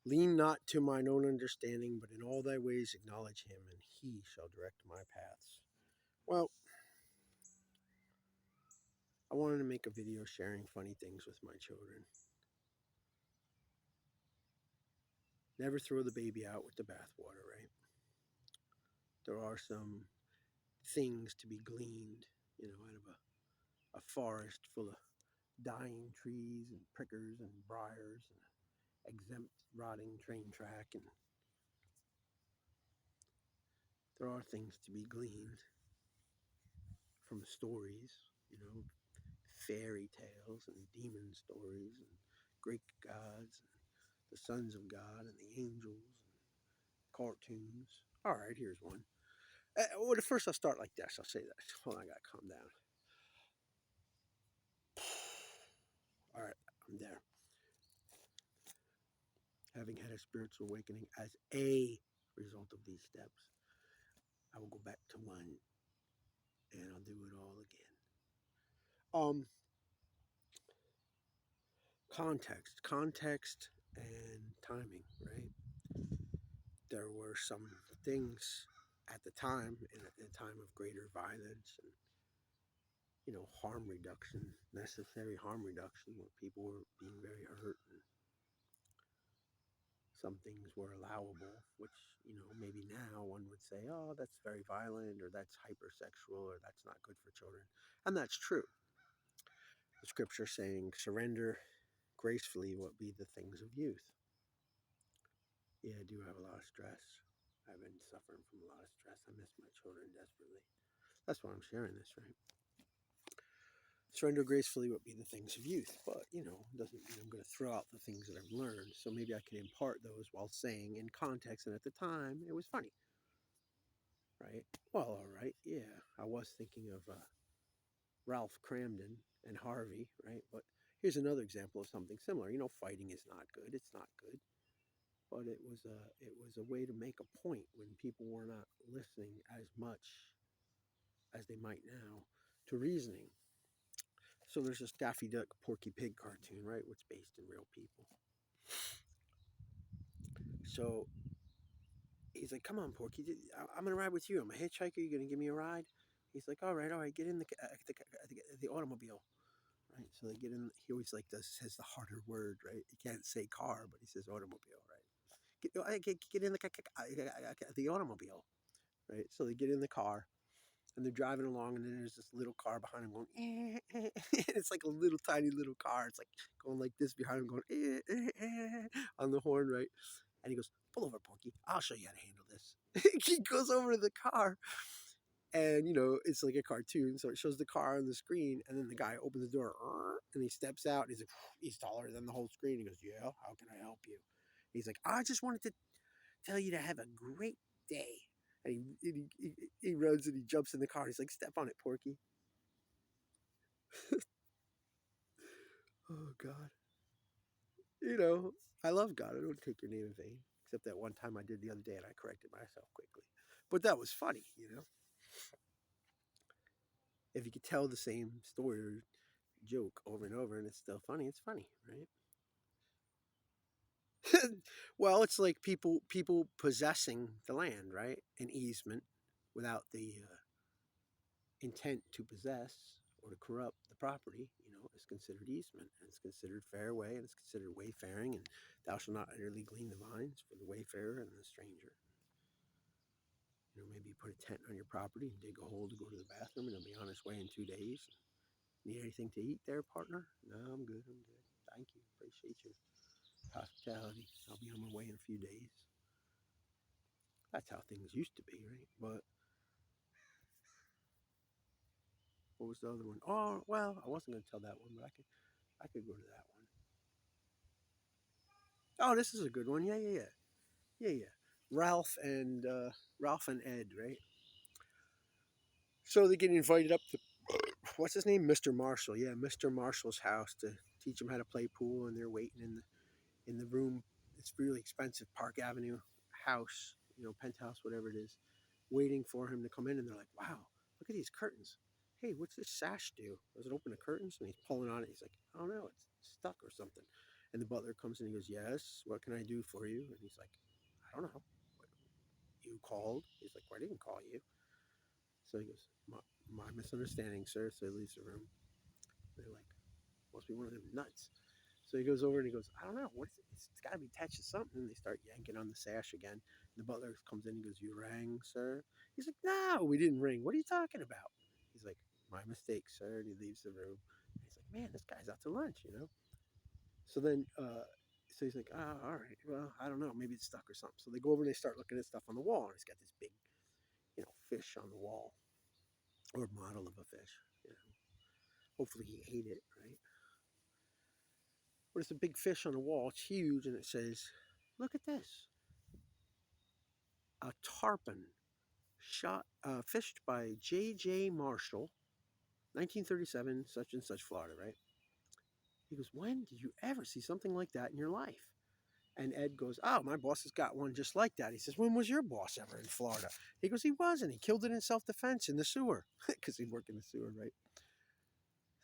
Lean not to mine own understanding, but in all thy ways acknowledge him, and he shall direct my paths. Well, I wanted to make a video sharing funny things with my children. Never throw the baby out with the bathwater, right? There are some things to be gleaned, out of a forest full of dying trees and prickers and briars and exempt rotting train track. And there are things to be gleaned from stories, you know, fairy tales and demon stories and Greek gods and the sons of God and the angels and cartoons. All right, here's one. Well, first I'll start like this. I'll say that. Hold on, I gotta calm down. All right, I'm there. Having had a spiritual awakening as a result of these steps, I will go back to one and I'll do it all again. Context and timing, right? There were some things at the time, in a time of greater violence and harm reduction, necessary harm reduction, where people were being very hurt and some things were allowable, which maybe now one would say, oh, that's very violent, or that's hypersexual, or that's not good for children, and that's true. The scripture saying, surrender gracefully what be the things of youth. Yeah, I do have a lot of stress. I've been suffering from a lot of stress. I miss my children desperately. That's why I'm sharing this, right? Surrender gracefully what be the things of youth. But, it doesn't mean I'm going to throw out the things that I've learned. So maybe I can impart those while saying in context. And at the time, it was funny, right? Well, all right. Yeah, I was thinking of Ralph Cramden and Harvey, right? But here's another example of something similar. Fighting is not good. It's not good. But it was a way to make a point when people were not listening as much as they might now to reasoning. So there's this Daffy Duck Porky Pig cartoon, right? Which is based in real people. So he's like, "Come on, Porky, I'm gonna ride with you. I'm a hitchhiker. You gonna give me a ride?" He's like, all right, get in the automobile." Right? So they get in. He always says the harder word, right? He can't say car, but he says automobile, right? Get in the automobile, right? So they get in the car and they're driving along, and then there's this little car behind him going, it's like a little tiny little car. It's like going like this behind him, going on the horn, right? And he goes, "Pull over, Porky. I'll show you how to handle this." He goes over to the car, and it's like a cartoon, so it shows the car on the screen, and then the guy opens the door, and he steps out. And he's like, he's taller than the whole screen. He goes, "Yeah, how can I help you?" He's like, "I just wanted to tell you to have a great day." And he runs and he jumps in the car. He's like, "Step on it, Porky." Oh God. I love God. I don't take your name in vain. Except that one time I did the other day and I corrected myself quickly. But that was funny. If you could tell the same story or joke over and over and it's still funny, it's funny, right? Well, it's like people possessing the land, right? An easement without the intent to possess or to corrupt the property, is considered easement, and it's considered fairway, and it's considered wayfaring, and thou shalt not utterly glean the vines for the wayfarer and the stranger. Maybe you put a tent on your property and dig a hole to go to the bathroom, and it'll be on its way in 2 days. Need anything to eat there, partner? No, I'm good. I'm good. Thank you. Appreciate your hospitality. I'll be on my way in a few days. That's how things used to be, right? But what was the other one? Oh, well, I wasn't going to tell that one, but I could go to that one. Oh, this is a good one. Yeah. Ralph and Ed, right? So they get invited up to what's his name, Mr. Marshall. Yeah, Mr. Marshall's house to teach them how to play pool, and they're waiting in the room. It's really expensive Park Avenue house, penthouse, whatever it is, waiting for him to come in. And they're like, "Wow, look at these curtains. Hey, what's this sash do? Does it open the curtains?" And he's pulling on it. He's like, "I don't know. It's stuck or something." And the butler comes in and he goes, yes, what can I do for you? And he's like, I don't know. You called? He's like, well, I didn't call you. So he goes, my misunderstanding, sir. So he leaves the room. They're like, must be one of them nuts. So he goes over and he goes, I don't know. What is it? It's got to be attached to something. And they start yanking on the sash again. And the butler comes in and goes, you rang, sir? He's like, no, we didn't ring. What are you talking about? He's like, my mistake, sir. And he leaves the room. And he's like, man, this guy's out to lunch. So then, so he's like, oh, all right. Well, I don't know. Maybe it's stuck or something. So they go over and they start looking at stuff on the wall. And he's got this big, fish on the wall or model of a fish. Hopefully he ate it, right? But it's a big fish on the wall. It's huge, and it says, "Look at this: a tarpon fished by J.J. Marshall, 1937, such and such, Florida." Right? He goes, "When did you ever see something like that in your life?" And Ed goes, "Oh, my boss has got one just like that." He says, "When was your boss ever in Florida?" He goes, "He wasn't. He killed it in self-defense in the sewer because he'd work in the sewer, right?"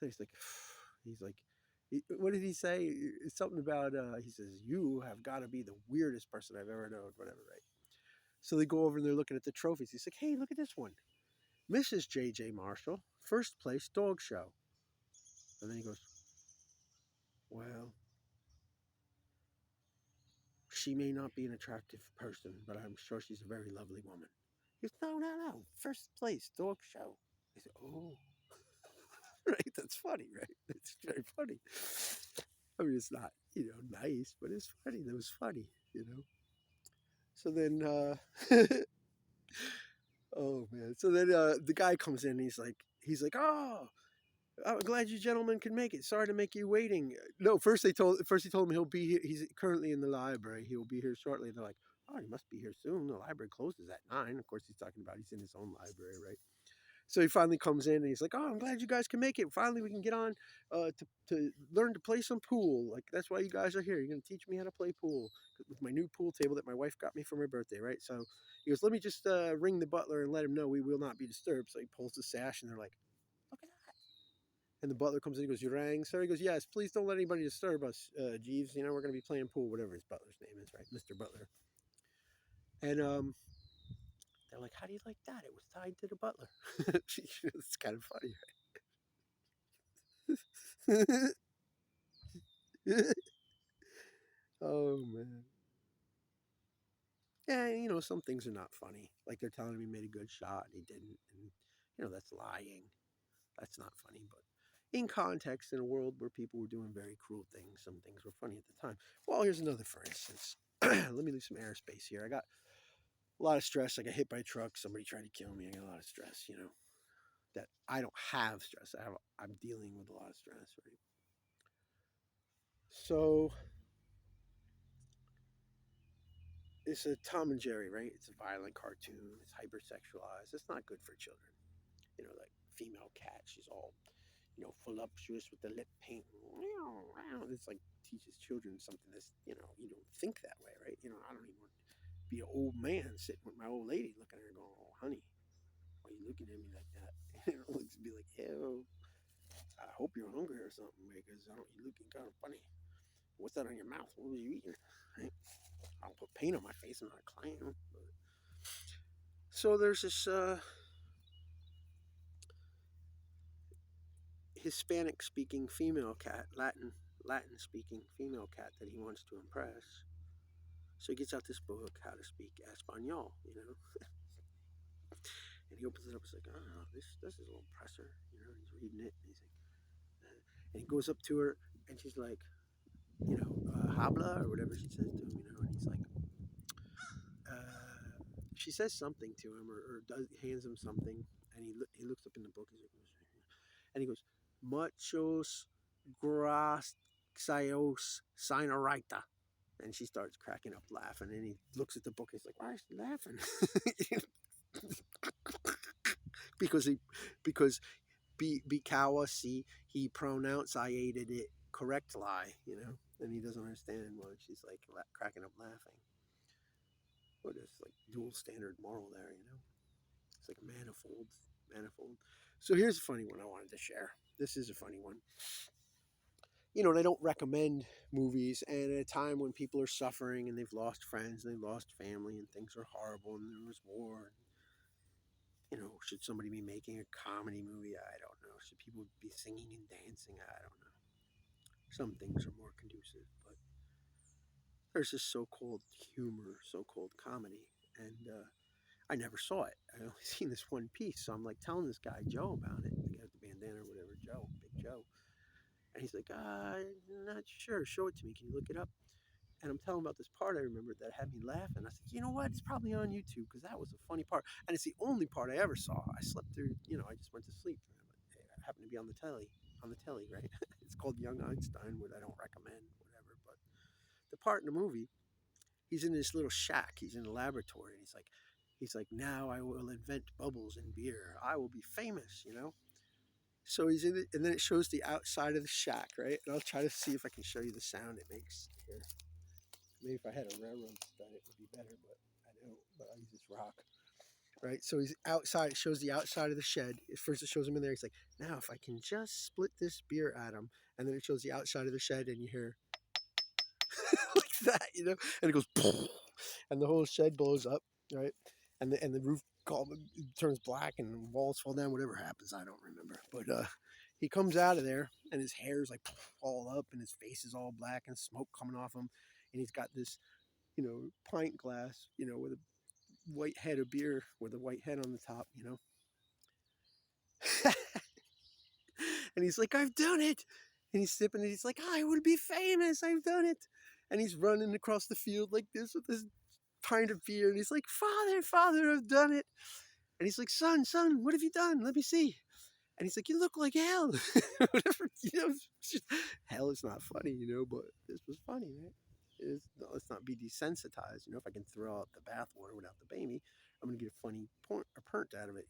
So he's like, he's like, what did he say? It's something about, he says, you have got to be the weirdest person I've ever known, whatever, right? So they go over and they're looking at the trophies. He's like, hey, look at this one. Mrs. J.J. Marshall, first place dog show. And then he goes, well, she may not be an attractive person, but I'm sure she's a very lovely woman. He goes, no, no, no, first place dog show. I said, oh, right, that's funny, right? It's very funny. I mean, it's not, nice, but it's funny. That was funny. So then, oh man. So then the guy comes in. And he's like, oh, I'm glad you gentlemen can make it. Sorry to make you waiting. No, first he told him he'll be here. He's currently in the library. He'll be here shortly. And they're like, oh, he must be here soon. The library closes at 9. Of course, he's talking about he's in his own library, right? So he finally comes in and he's like, "Oh, I'm glad you guys can make it. Finally, we can get on to learn to play some pool. Like that's why you guys are here. You're gonna teach me how to play pool with my new pool table that my wife got me for my birthday, right?" So he goes, "Let me just ring the butler and let him know we will not be disturbed." So he pulls the sash and they're like, "Look at that!" And the butler comes in and goes, "You rang, sir?" He goes, "Yes. Please don't let anybody disturb us, Jeeves. We're gonna be playing pool, whatever his butler's name is, right, Mr. Butler." And they're like, "How do you like that? It was tied to the butler." It's kind of funny. Oh man. Yeah, some things are not funny. Like they're telling him he made a good shot and he didn't, and that's lying. That's not funny. But in context, in a world where people were doing very cruel things, some things were funny at the time. Well, here's another for instance. Let me leave some airspace here. I got a lot of stress. I got hit by a truck. Somebody tried to kill me. I got a lot of stress. That I don't have stress. I'm dealing with a lot of stress, right? So it's a Tom and Jerry, right? It's a violent cartoon. It's hypersexualized. It's not good for children. Like female cat, she's all, voluptuous with the lip paint. It's like teaches children something that's, you don't think that way, right? I don't even want to be an old man sitting with my old lady looking at her going, oh, honey, why are you looking at me like that? Looks be like, ew, I hope you're hungry or something because you're looking kind of funny. What's that on your mouth? What were you eating? Right? I'll put paint on my face. I'm not a clown. So there's this Hispanic speaking female cat, Latin speaking female cat that he wants to impress. So he gets out this book, How to Speak Espanol. And he opens it up. He's like, oh, this is a little presser. He's reading it. And he's like, and he goes up to her, and she's like, habla or whatever she says to him. And he's like, she says something to him or hands him something, and he looks up in the book. And he goes, muchos gracias, señorita. And she starts cracking up laughing, and he looks at the book. He's like, "Why is she laughing?" because because he pronunciated it correctly, and he doesn't understand why she's like cracking up laughing. What is like dual standard moral there? It's like manifold. So here's a funny one I wanted to share. This is a funny one. they don't recommend movies. And at a time when people are suffering and they've lost friends and they've lost family and things are horrible and there was war, should somebody be making a comedy movie? I don't know. Should people be singing and dancing? I don't know. Some things are more conducive, but there's this so-called humor, so-called comedy, and I never saw it. I only seen this one piece, so I'm like telling this guy Joe about it, the guy with the bandana or whatever, Joe, Big Joe, and he's like, not sure. Show it to me. Can you look it up? And I'm telling him about this part I remembered that had me laughing. I said, you know what? It's probably on YouTube because that was a funny part, and it's the only part I ever saw. I slept through. I just went to sleep. It happened to be on the telly, right? It's called Young Einstein, what I don't recommend, whatever. But the part in the movie, he's in this little shack. He's in a laboratory, and he's like, now I will invent bubbles in beer. I will be famous. So he's in it, and then it shows the outside of the shack, right? And I'll try to see if I can show you the sound it makes here. Maybe if I had a railroad stud, it would be better, but I don't. But I'll use this rock, right? So he's outside. It shows the outside of the shed. At first, it shows him in there. He's like, now if I can just split this beer atom, and then it shows the outside of the shed, and you hear like that, and it goes, and the whole shed blows up, right? And the roof turns black, and the walls fall down. Whatever happens, I don't remember. But he comes out of there, and his hair's like all up, and his face is all black, and smoke coming off him, and he's got this pint glass, with a white head of beer with a white head on the top. And he's like, I've done it. And he's sipping it. He's like, I would be famous. I've done it. And he's running across the field like this with this pint of beer. And he's like, Father, Father, I've done it. And he's like, Son, son, what have you done? Let me see. And he's like, you look like hell. Whatever, hell is not funny, but this was funny, right? Let's not be desensitized. If I can throw out the bathwater without the baby, I'm going to get a funny point or pernt out of it,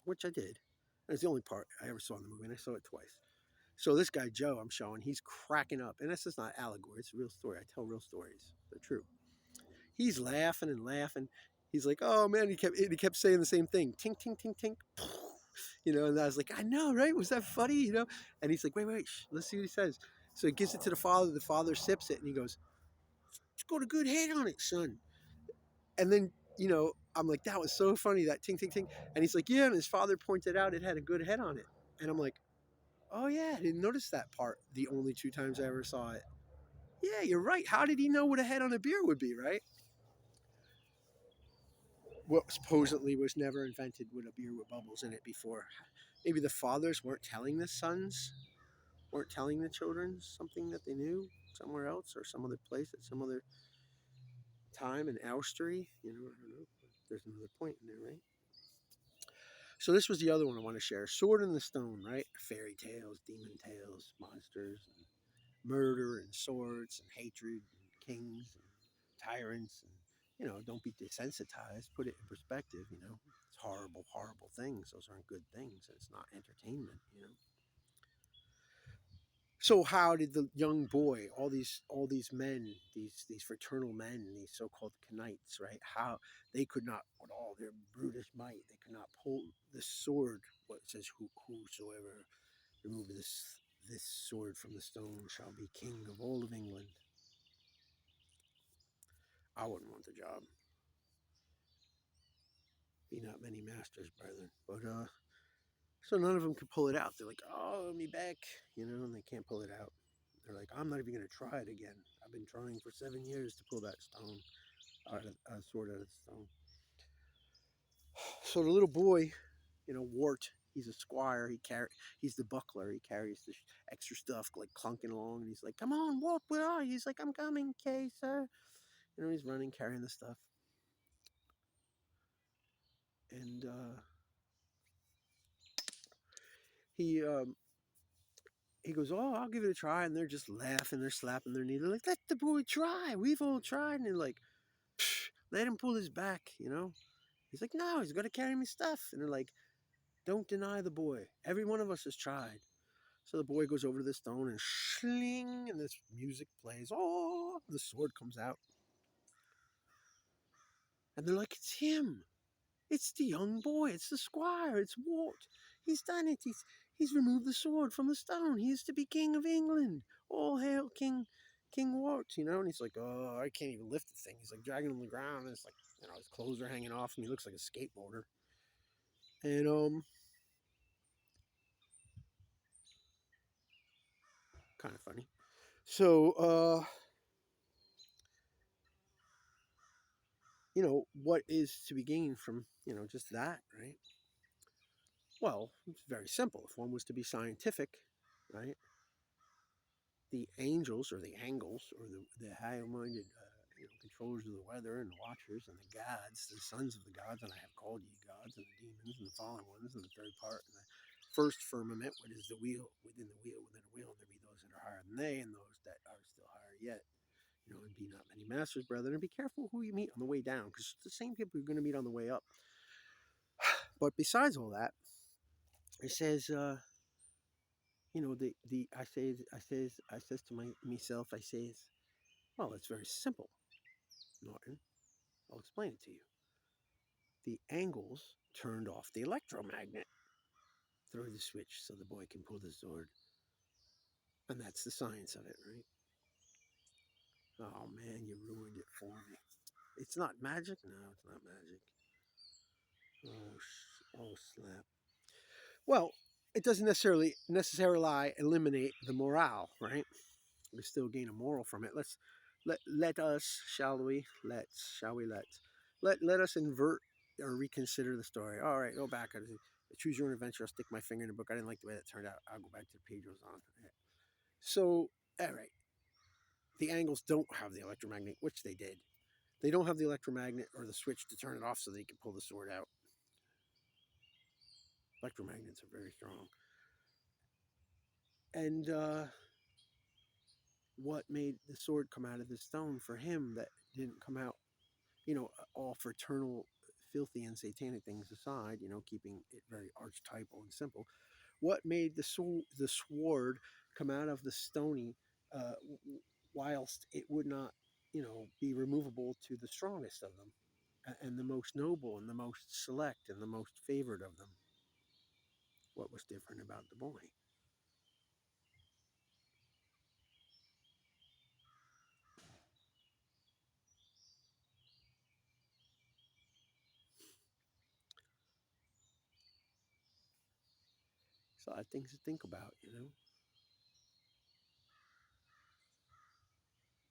which I did. And it's the only part I ever saw in the movie, and I saw it twice. So this guy, Joe, I'm showing, he's cracking up. And this is not allegory, it's a real story. I tell real stories, they're true. He's laughing and laughing. He's like, oh man, he kept saying the same thing. Tink, tink, tink, tink. And I was like, I know, right? Was that funny? And he's like, wait, let's see what he says. So he gives it to the father. The father sips it, and he goes, it's got a good head on it, son. And then, I'm like, that was so funny, that ting, ting, ting. And he's like, yeah, and his father pointed out it had a good head on it. And I'm like, oh, yeah, I didn't notice that part the only 2 times I ever saw it. Yeah, you're right. How did he know what a head on a beer would be, right? What supposedly was never invented with a beer with bubbles in it before. Maybe the fathers weren't telling the sons, weren't telling the children something that they knew somewhere else or some other place at some other time in our story. I don't know. There's another point in there, right? So this was the other one I want to share. Sword in the Stone, right? Fairy tales, demon tales, monsters, and murder and swords and hatred and kings and tyrants and don't be desensitized. Put it in perspective. It's horrible, horrible things. Those aren't good things. It's not entertainment. So how did the young boy, all these men, these fraternal men, these so-called knights, right? How they could not, with all their brutish might, they could not pull the sword. What it says, whosoever remove this sword from the stone shall be king of all of England. I wouldn't want the job. Be not many masters, brethren. But so none of them could pull it out. They're like, oh, let me back, and they can't pull it out. They're like, I'm not even going to try it again. I've been trying for 7 years to pull that stone sword out of the stone. So the little boy, Wart, he's a squire. He's the buckler. He carries the extra stuff like clunking along, and he's like, "Come on, Wart, where are you?" He's like, "I'm coming, okay, sir." He's running, carrying the stuff, and he he goes, "Oh, I'll give it a try." And they're just laughing. They're slapping their knee. They're like, "Let the boy try. We've all tried." And they're like, "Let him pull his back." He's like, "No, he's going to carry me stuff." And they're like, "Don't deny the boy. Every one of us has tried." So the boy goes over to the stone and shling, and this music plays. Oh, the sword comes out. And they're like, it's him. It's the young boy. It's the squire. It's Walt. He's done it. He's removed the sword from the stone. He is to be king of England. All hail King Wart, you know? And he's like, oh, I can't even lift the thing. He's like dragging him on the ground, and it's like, you know, his clothes are hanging off him. He looks like a skateboarder. And kind of funny. So you know, what is to be gained from, you know, just that, right? Well, it's very simple. If one was to be scientific, right, the angels or the angles or the higher-minded, you know, controllers of the weather and the watchers and the gods, the sons of the gods, and I have called you gods, and the demons and the fallen ones, and the third part, and the first firmament, what is the wheel within the wheel within a wheel, and there be those that are higher than they, and those that are still higher yet. You know, and be not many masters, brethren, and be careful who you meet on the way down, because the same people you're going to meet on the way up. But besides all that, it says, you know, the I says to myself, I says, well, it's very simple, Norton. I'll explain it to you. The angles turned off the electromagnet. Throw the switch so the boy can pull the sword, and that's the science of it, right? Oh man, you ruined it for me. It's not magic. No, it's not magic. Oh snap. Well, it doesn't necessarily eliminate the morale, right? We still gain a moral from it. Let us, let us invert or reconsider the story. All right, go back. Choose your own adventure. I'll stick my finger in the book. I didn't like the way that turned out. I'll go back to the page it was on. So, all right, the angles don't have the electromagnet, which they did. They don't have the electromagnet or the switch to turn it off so they can pull the sword out. Electromagnets are very strong. And what made the sword come out of the stone for him that didn't come out, you know, all fraternal, filthy, and satanic things aside, you know, keeping it very archetypal and simple, what made the sword come out of the stony, whilst it would not, you know, be removable to the strongest of them, and the most noble and the most select and the most favored of them? What was different about the boy? So I things to think about, you know.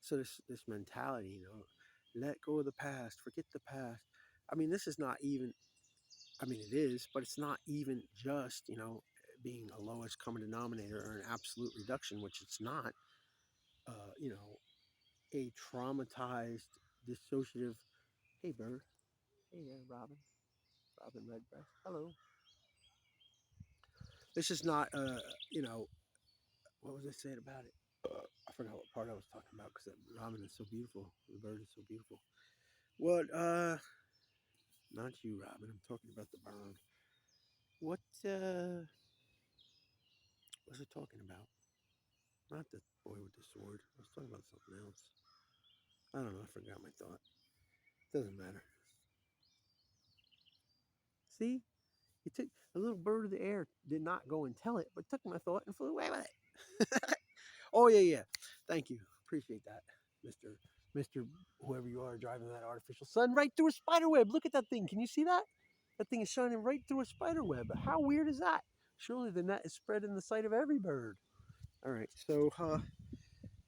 So this mentality, you know, let go of the past, forget the past. I mean, this is not even. I mean, it is, but it's not even just, you know, being a lowest common denominator or an absolute reduction, which it's not. You know, a traumatized, dissociative. Hey, bird. Hey there, Robin. Robin Redbreast. Hello. This is not. You know, what was I saying about it? I forgot what part I was talking about because Robin is so beautiful. The bird is so beautiful. What? Not you, Robin. I'm talking about the bird. What? Was I talking about? Not the boy with the sword. I was talking about something else. I don't know. I forgot my thought. Doesn't matter. See, it took a little bird of the air did not go and tell it, but took my thought and flew away with it. Oh yeah, yeah. Thank you. Appreciate that, Mister whoever you are driving that artificial sun right through a spider web. Look at that thing. Can you see that? That thing is shining right through a spider web. How weird is that? Surely the net is spread in the sight of every bird. All right. So, what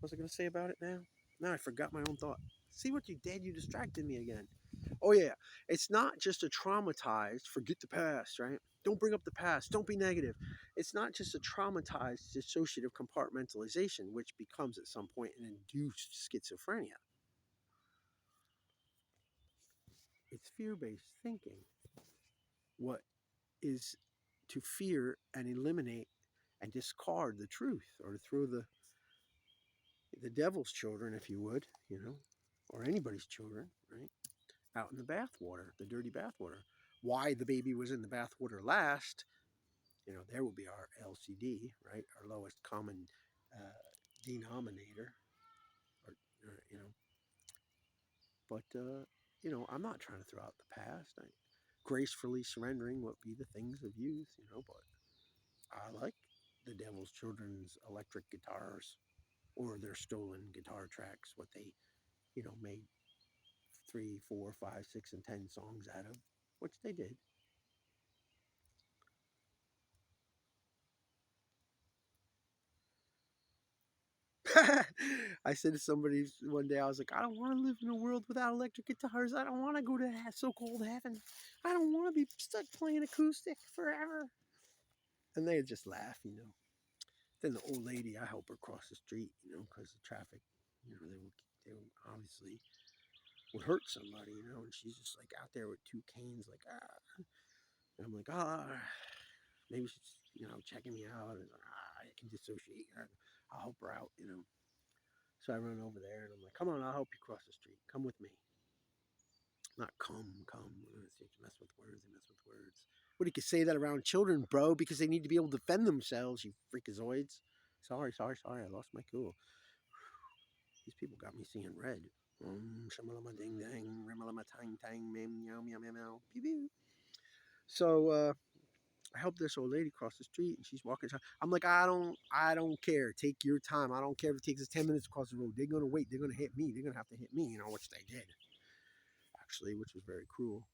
was I going to say about it now? Now I forgot my own thought. See what you did? You distracted me again. Oh yeah, it's not just a traumatized forget the past, right? Don't bring up the past. Don't be negative. It's not just a traumatized dissociative compartmentalization, which becomes at some point an induced schizophrenia. It's fear-based thinking. What is to fear and eliminate and discard the truth, or to throw the devil's children, if you would, you know, or anybody's children, right, out in the bathwater, the dirty bathwater. Why the baby was in the bathwater last, you know, there will be our LCD, right, our lowest common denominator, or you know, but you know, I'm not trying to throw out the past. Gracefully surrendering what be the things of youth, you know, but I like the Devil's Children's electric guitars or their stolen guitar tracks, what they, made 3, 4, 5, 6, and 10 songs out of, which they did. I said to somebody one day, I was like, I don't want to live in a world without electric guitars. I don't want to go to so-called heaven. I don't want to be stuck playing acoustic forever. And they just laugh. Then the old lady, I help her cross the street, because the traffic, they would obviously would hurt somebody, and she's just like out there with 2 canes, like, ah. And I'm like, maybe she's, checking me out, and I can dissociate her. I'll help her out. So I run over there and I'm like, come on, I'll help you cross the street. Come with me. Not come. They mess with words. They mess with words. What, you could say that around children, bro, because they need to be able to defend themselves, you freakazoids. Sorry. I lost my cool. These people got me seeing red. Shamalama ding dang, ramalama tang tang, meow meow meow meow, pew pew. So I helped this old lady cross the street, and she's walking. I'm like, I don't care. Take your time. I don't care if it takes us 10 minutes to cross the road. They're gonna wait. They're gonna hit me. They're gonna have to hit me. Which they did, actually, which was very cruel.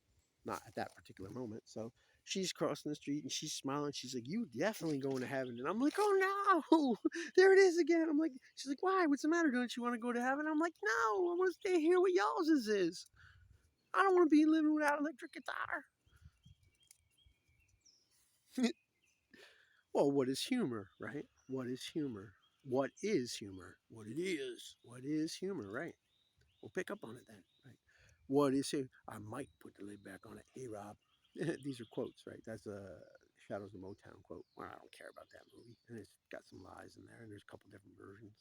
Not at that particular moment. So she's crossing the street and she's smiling. She's like, "You definitely going to heaven." And I'm like, "Oh no, there it is again." I'm like, she's like, "Why? What's the matter? Don't you want to go to heaven?" I'm like, "No, I want to stay here with y'all's is. I don't want to be living without electric guitar." Well, what is humor, right? What is humor? What is humor? What it is? What is humor, right? We'll pick up on it then, right? What is humor? I might put the lid back on it. Hey, Rob. These are quotes, right? That's a Shadows of Motown quote. Well, I don't care about that movie. And it's got some lies in there, and there's a couple different versions.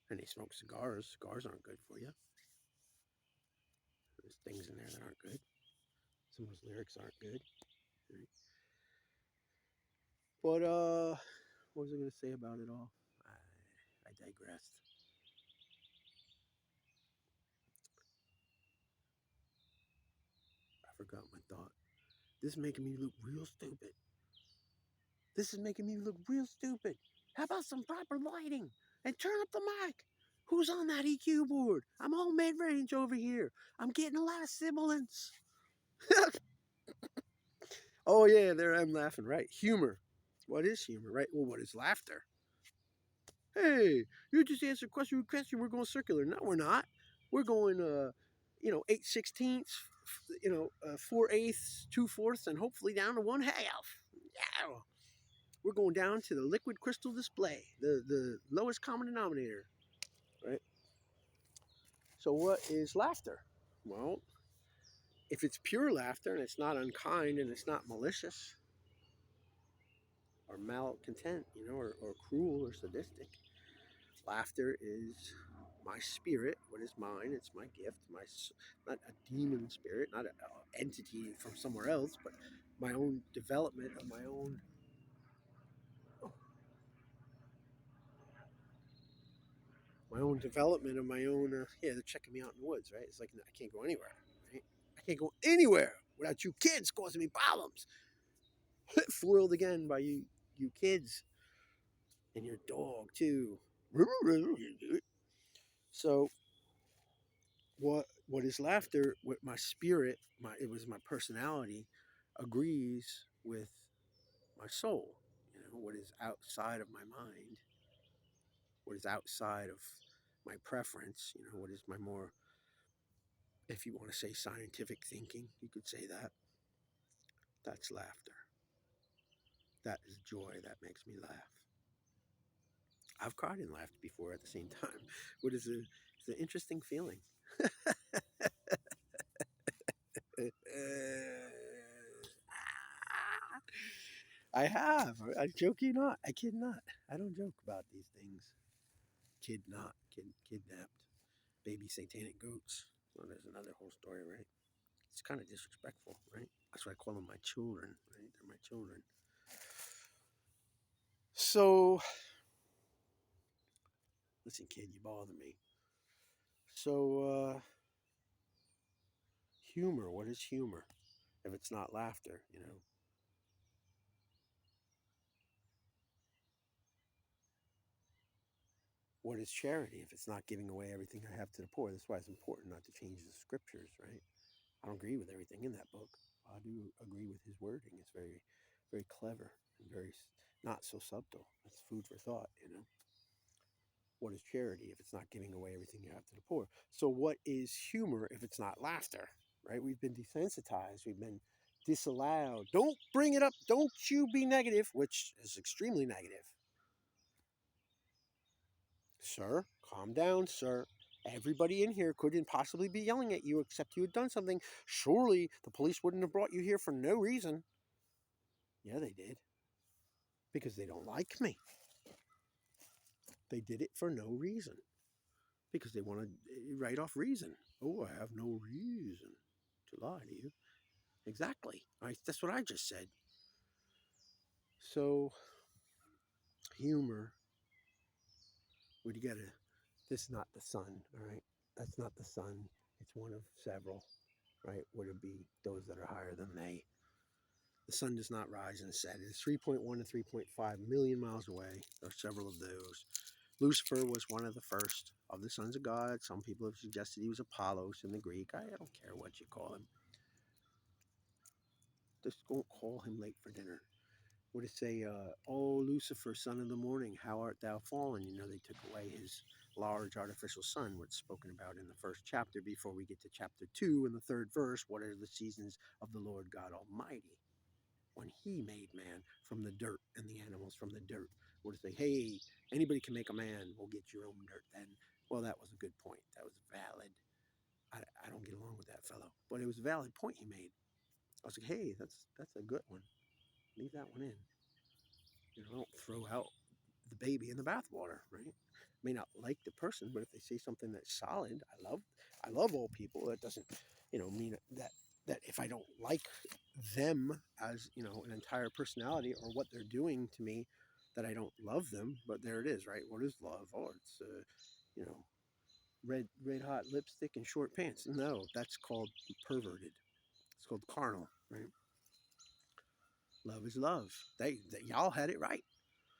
And they smoke cigars. Cigars aren't good for you. There's things in there that aren't good. Some of those lyrics aren't good. Right? But what was I going to say about it all? I digressed. I forgot my thought. This is making me look real stupid. This is making me look real stupid. How about some proper lighting? And turn up the mic. Who's on that EQ board? I'm all mid-range over here. I'm getting a lot of sibilance. Oh yeah, there I'm laughing, right? Humor. What is humor, right? Well, what is laughter? Hey, you just answered question. We're going circular. No, we're not. We're going 8/16, 4/8, 2/4, and hopefully down to 1/2. Yeah. We're going down to the liquid crystal display, the lowest common denominator, right? So what is laughter? Well, if it's pure laughter and it's not unkind and it's not malicious or malcontent, or cruel or sadistic, laughter is my spirit, what is mine. It's my gift, not a demon spirit, not an entity from somewhere else, but my own development of my own. Yeah, they're checking me out in the woods, right? It's like I can't go anywhere, right? I can't go anywhere without you kids causing me problems. Foiled again by you kids and your dog too. So what is laughter? What my spirit, my personality, agrees with my soul. What is outside of my mind, what is outside of my preference. What is my more, if you want to say scientific thinking, you could say that. That's laughter. That is joy. That makes me laugh. I've cried and laughed before at the same time. What is it's an interesting feeling. I have. I joke you not. I kid not. I don't joke about these things. Kid not. Kidnapped. Baby satanic goats. Well, there's another whole story, right? It's kind of disrespectful, right? That's why I call them my children, right? They're my children. So, listen, kid, you bother me. So, humor. What is humor? if it's not laughter, you know? What is charity if it's not giving away everything I have to the poor? That's why it's important not to change the scriptures, right? I don't agree with everything in that book. I do agree with his wording. It's very, very clever and very not so subtle. It's food for thought, you know? What is charity if it's not giving away everything you have to the poor? So, what is humor if it's not laughter, right? We've been desensitized. We've been disallowed. Don't bring it up. Don't you be negative, which is extremely negative. Sir, calm down, sir. Everybody in here couldn't possibly be yelling at you except you had done something. Surely the police wouldn't have brought you here for no reason. Yeah, they did. Because they don't like me. They did it for no reason. Because they want to write off reason. Oh, I have no reason to lie to you. Exactly. That's what I just said. So, humor, would you get a. This is not the sun, all right? That's not the sun. It's one of several, right? Would it be those that are higher than they? The sun does not rise and set. It is 3.1 to 3.5 million miles away. There are several of those. Lucifer was one of the first of the sons of God. Some people have suggested he was Apollos in the Greek. I don't care what you call him. Just don't call him late for dinner. Would it say, "Oh, Lucifer, son of the morning, how art thou fallen?" You know, they took away his large artificial sun, what's spoken about in the first chapter before we get to chapter 2 in the third verse. What are the seasons of the Lord God Almighty? When he made man from the dirt and the animals from the dirt. Would it say, hey, anybody can make a man, we'll get your own dirt then? Well, that was a good point. That was valid. I don't get along with that fellow, but it was a valid point he made. I was like, hey, that's a good one. Leave that one in. You know, don't throw out the baby in the bathwater, right? May not like the person, but if they say something that's solid, I love all people. That doesn't, mean that if I don't like them as an entire personality or what they're doing to me, that I don't love them. But there it is, right? What is love? Oh, it's you know, red hot lipstick and short pants. No, that's called perverted. It's called carnal, right? Love is love. Y'all had it right.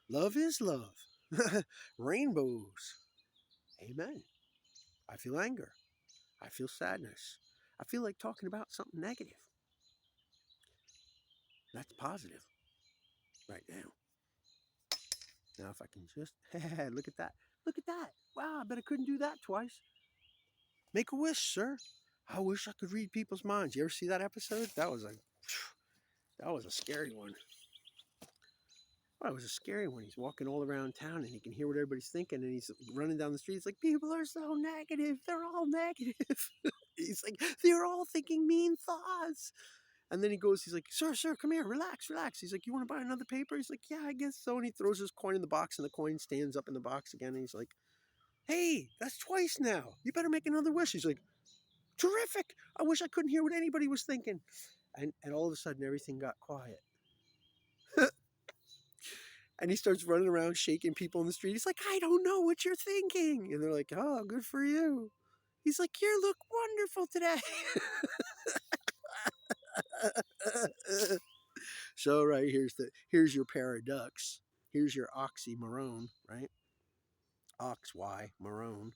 Love is love. Rainbows. Amen. I feel anger. I feel sadness. I feel like talking about something negative. That's positive right now. Now, if I can just, look at that. Look at that. Wow, I bet I couldn't do that twice. Make a wish, sir. I wish I could read people's minds. You ever see that episode? That was a scary one. Well, it was a scary one. He's walking all around town and he can hear what everybody's thinking, and he's running down the street. It's like, people are so negative. They're all negative. He's like, they're all thinking mean thoughts. And then he's like, sir, come here, relax. He's like, you want to buy another paper? He's like, yeah, I guess so. And he throws his coin in the box, and the coin stands up in the box again. And he's like, hey, that's twice now. You better make another wish. He's like, terrific. I wish I couldn't hear what anybody was thinking. And all of a sudden, everything got quiet. And he starts running around shaking people in the street. He's like, I don't know what you're thinking. And they're like, oh, good for you. He's like, you look wonderful today. So right here's your paradox. Here's your oxymoron, right? Ox Y maroon.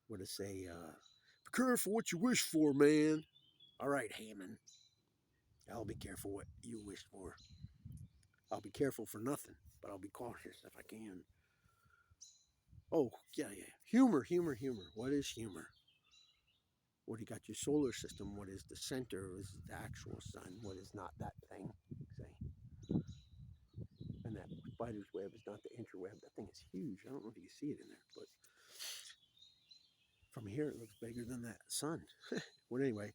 What to say? Be careful what you wish for, man. All right, Haman. I'll be careful what you wish for. I'll be careful for nothing, but I'll be cautious if I can. Oh, yeah. Humor. What is humor? What do you got your solar system? What is the center? Is the actual sun? What is not that thing? Say. And that spider's web is not the interweb. That thing is huge. I don't know if you can see it in there, but from here it looks bigger than that sun. Well, anyway,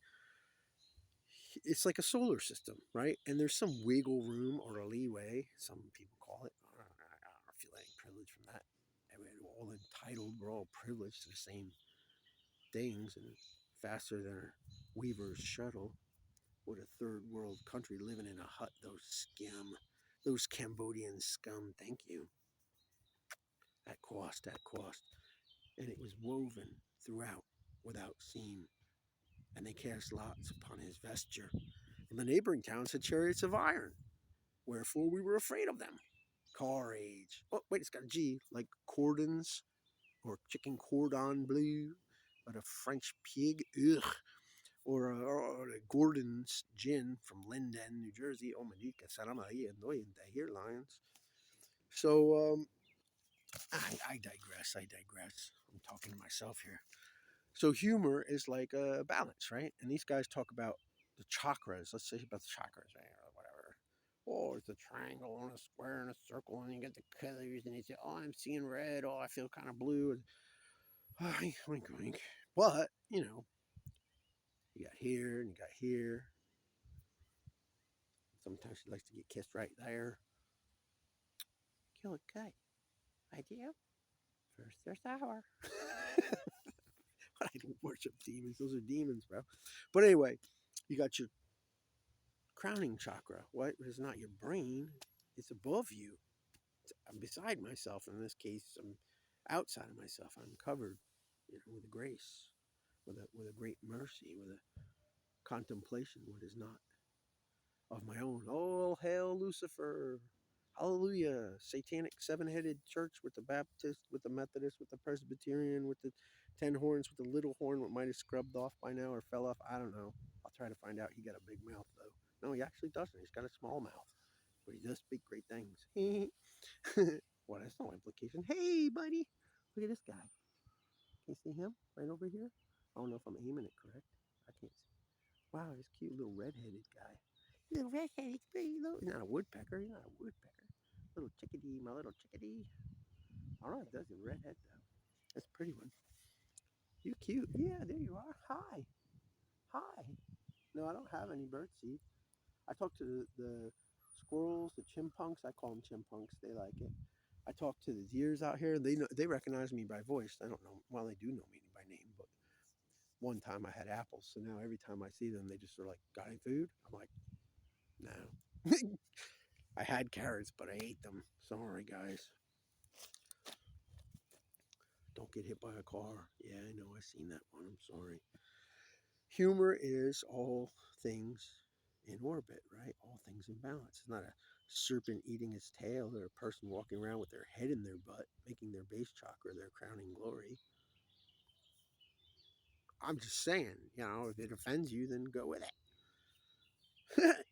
it's like a solar system, right? And there's some wiggle room or a leeway, some people call it. I don't feel any privilege from that. We're all entitled. We're all privileged to the same things, and faster than a Weaver's shuttle. What a third world country living in a hut. Those Cambodian scum. Thank you. That cost. And it was woven throughout without seam. And they cast lots upon his vesture. The neighboring towns had chariots of iron, wherefore we were afraid of them. Car age. Oh, wait, it's got a G, like cordons or chicken cordon bleu, but a French pig. Ugh. Or a Gordon's gin from Linden, New Jersey. Oh, Manika, Saramaya, Noyente, here, Lions. So, I digress. I digress. I'm talking to myself here. So humor is like a balance, right? And these guys talk about the chakras. Let's say about the chakras, right? Or whatever. Oh, it's a triangle and a square and a circle, and you get the colors, and you say, "Oh, I'm seeing red. Oh, I feel kind of blue." And oink oink. But you got here and you got here. Sometimes she likes to get kissed right there. Kill a kite. I do. First they're sour. But I don't worship demons. Those are demons, bro. But anyway, you got your crowning chakra. What is not your brain? It's above you. I'm beside myself. In this case, I'm outside of myself. I'm covered, with a grace, with a great mercy, with a contemplation. What is not of my own. All hail Lucifer. Hallelujah. Satanic seven-headed church with the Baptist, with the Methodist, with the Presbyterian, with the 10 horns, with the little horn, what might have scrubbed off by now or fell off. I don't know. I'll try to find out. He got a big mouth, though. No, he actually doesn't. He's got a small mouth. But he does speak great things. Well, that's no implication. Hey, buddy. Look at this guy. Can you see him right over here? I don't know if I'm aiming it correct. I can't see. Wow, this cute little red-headed guy. Little redheaded, pretty little. He's not a woodpecker. He's not a woodpecker. Little chickadee, my little chickadee. I don't know if that's a redhead though. That's a pretty one. You cute. Yeah, there you are. Hi. Hi. No, I don't have any birdseed. I talked to the squirrels, the chimpunks. I call them chimpunks. They like it. I talked to the deers out here. They recognize me by voice. I don't know. Well, they do know me by name, but one time I had apples, so now every time I see them, they just are like, "Got any food?" I'm like, "No." I had carrots, but I ate them. Sorry, guys. Don't get hit by a car. Yeah, I know. I seen that one. I'm sorry. Humor is all things in orbit, right? All things in balance. It's not a serpent eating its tail or a person walking around with their head in their butt, making their base chakra their crowning glory. I'm just saying, if it offends you, then go with it.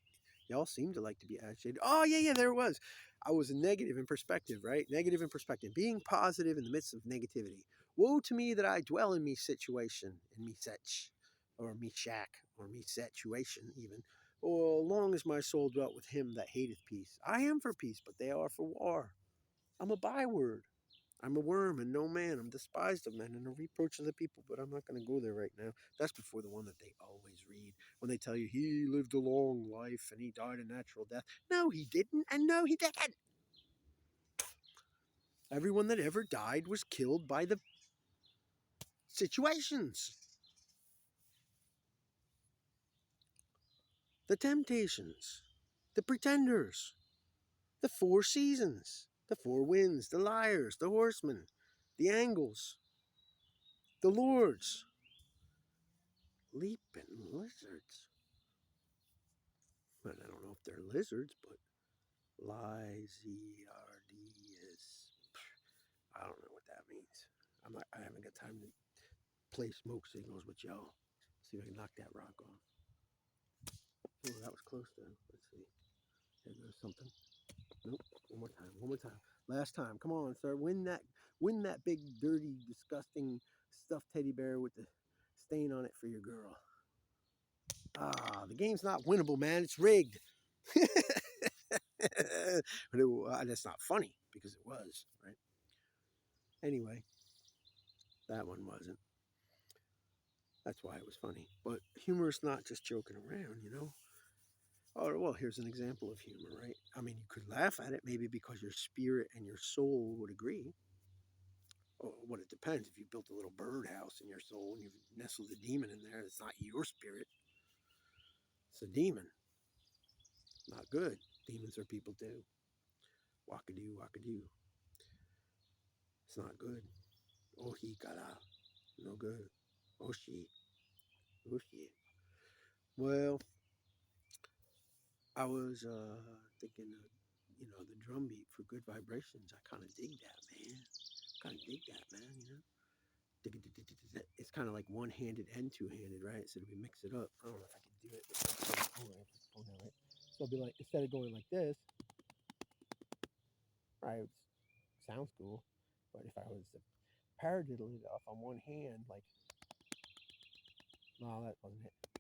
Y'all seem to like to be agitated. Oh, yeah, there it was. I was negative in perspective, right? Negative in perspective. Being positive in the midst of negativity. Woe to me that I dwell in me situation, in me setch, or me shack, or me situation even. Or long as my soul dwelt with him that hateth peace. I am for peace, but they are for war. I'm a byword. I'm a worm and no man. I'm despised of men and a reproach of the people, but I'm not going to go there right now. That's before the one that they always read when they tell you he lived a long life and he died a natural death. No, he didn't, and no, he didn't. Everyone that ever died was killed by the situations, the temptations, the pretenders, the four seasons, the four winds, the liars, the horsemen, the angles, the lords, leaping lizards. But I don't know if they're lizards, but Lysiardius. I don't know what that means. I haven't got time to play smoke signals with y'all. See if I can knock that rock off. Oh, that was close though. Let's see. There goes something. Nope. One more time. One more time. Last time. Come on, sir. Win that big, dirty, disgusting stuffed teddy bear with the stain on it for your girl. The game's not winnable, man. It's rigged. But that's not funny because it was, right? Anyway, that one wasn't. That's why it was funny. But humor is not just joking around. Oh, well, here's an example of humor, right? I mean, you could laugh at it maybe because your spirit and your soul would agree. Oh, well, it depends. If you built a little birdhouse in your soul and you've nestled a demon in there, it's not your spirit. It's a demon. Not good. Demons are people too. Wakadoo, wakadoo. It's not good. Ohikara. No good. Oshi. Oshi. Well, I was thinking of, the drum beat for Good Vibrations. I kind of dig that, man. Kind of dig that, man. It's kind of like one-handed and two-handed, right? So we mix it up. I don't know if I can do it. Oh, no, right? So it'll be like, instead of going like this, right? It sounds cool, but if I was to paradiddle it off on one hand, like, no, that wasn't it.